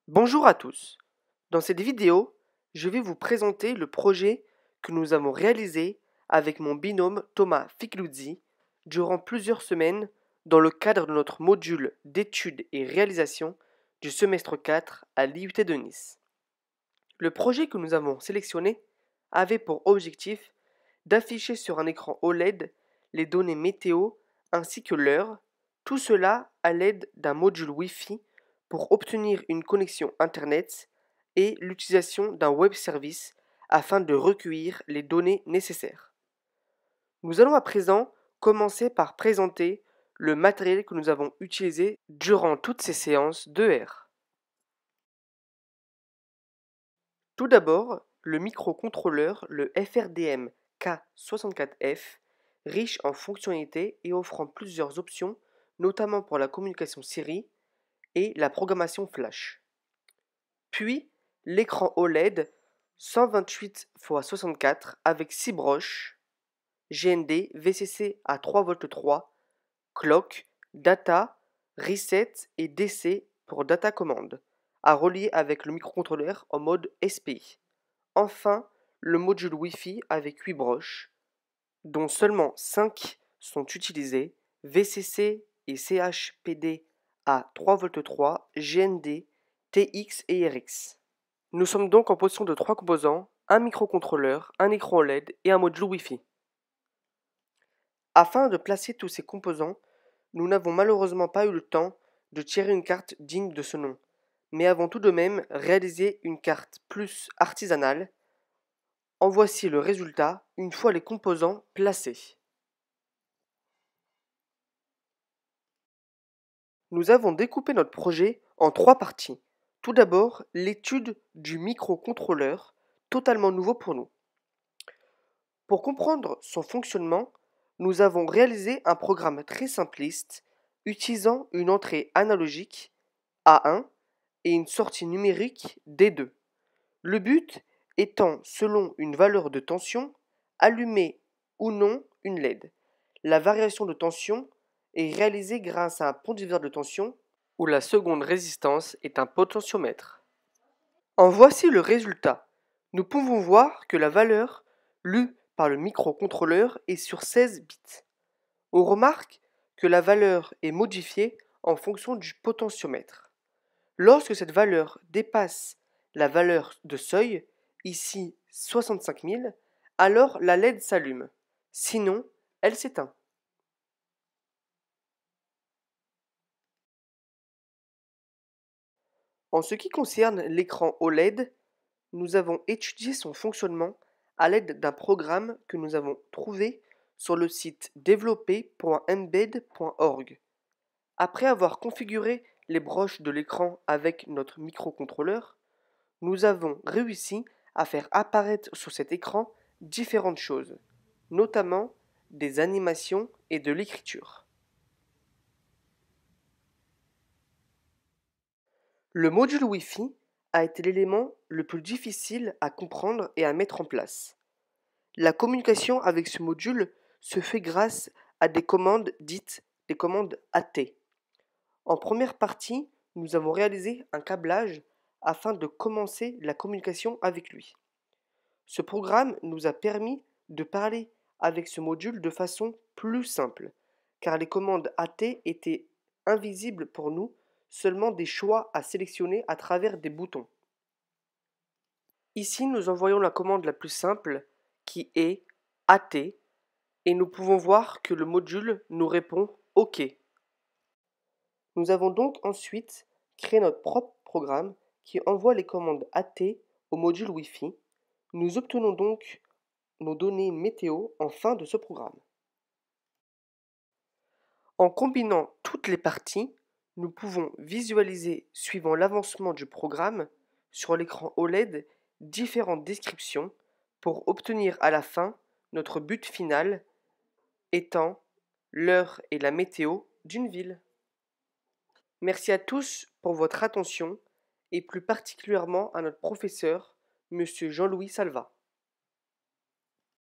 Bonjour à tous. Dans cette vidéo, je vais vous présenter le projet que nous avons réalisé avec mon binôme Thomas Ficluzzi durant plusieurs semaines dans le cadre de notre module d'études et réalisation du semestre 4 à l'IUT de Nice. Le projet que nous avons sélectionné avait pour objectif d'afficher sur un écran OLED les données météo ainsi que l'heure, tout cela à l'aide d'un module Wi-Fi pour obtenir une connexion Internet et l'utilisation d'un web service afin de recueillir les données nécessaires. Nous allons à présent commencer par présenter le matériel que nous avons utilisé durant toutes ces séances d'ER. Tout d'abord, le microcontrôleur, le FRDM K64F, riche en fonctionnalités et offrant plusieurs options, notamment pour la communication Siri et la programmation Flash. Puis, l'écran OLED 128x64 avec 6 broches, GND, VCC à 3V3, clock, data, reset et DC pour data commande, à relier avec le microcontrôleur en mode SPI. Enfin, le module Wi-Fi avec 8 broches, dont seulement 5 sont utilisées, VCC et CHPD à 3V3, GND, TX et RX. Nous sommes donc en possession de 3 composants, un microcontrôleur, un écran OLED et un module Wi-Fi. Afin de placer tous ces composants, nous n'avons malheureusement pas eu le temps de tirer une carte digne de ce nom, mais avons tout de même réalisé une carte plus artisanale. En voici le résultat une fois les composants placés. Nous avons découpé notre projet en 3 parties. Tout d'abord, l'étude du microcontrôleur, totalement nouveau pour nous. Pour comprendre son fonctionnement, nous avons réalisé un programme très simpliste utilisant une entrée analogique A1 et une sortie numérique D2. Le but étant, selon une valeur de tension, allumer ou non une LED. La variation de tension est réalisée grâce à un pont diviseur de tension où la seconde résistance est un potentiomètre. En voici le résultat. Nous pouvons voir que la valeur lue par le microcontrôleur est sur 16 bits. On remarque que la valeur est modifiée en fonction du potentiomètre. Lorsque cette valeur dépasse la valeur de seuil, ici 65 000, alors la LED s'allume. Sinon, elle s'éteint. En ce qui concerne l'écran OLED, nous avons étudié son fonctionnement à l'aide d'un programme que nous avons trouvé sur le site développé.mbed.org. Après avoir configuré les broches de l'écran avec notre microcontrôleur, nous avons réussi à faire apparaître sur cet écran différentes choses, notamment des animations et de l'écriture. Le module Wi-Fi a été l'élément le plus difficile à comprendre et à mettre en place. La communication avec ce module se fait grâce à des commandes dites des commandes AT. En première partie, nous avons réalisé un câblage afin de commencer la communication avec lui. Ce programme nous a permis de parler avec ce module de façon plus simple, car les commandes AT étaient invisibles pour nous, seulement des choix à sélectionner à travers des boutons. Ici, nous envoyons la commande la plus simple, qui est AT, et nous pouvons voir que le module nous répond OK. Nous avons donc ensuite créé notre propre programme qui envoie les commandes AT au module Wi-Fi. Nous obtenons donc nos données météo en fin de ce programme. En combinant toutes les parties, nous pouvons visualiser, suivant l'avancement du programme, sur l'écran OLED, différentes descriptions pour obtenir à la fin notre but final étant l'heure et la météo d'une ville. Merci à tous pour votre attention et plus particulièrement à notre professeur, Monsieur Jean-Louis Salva.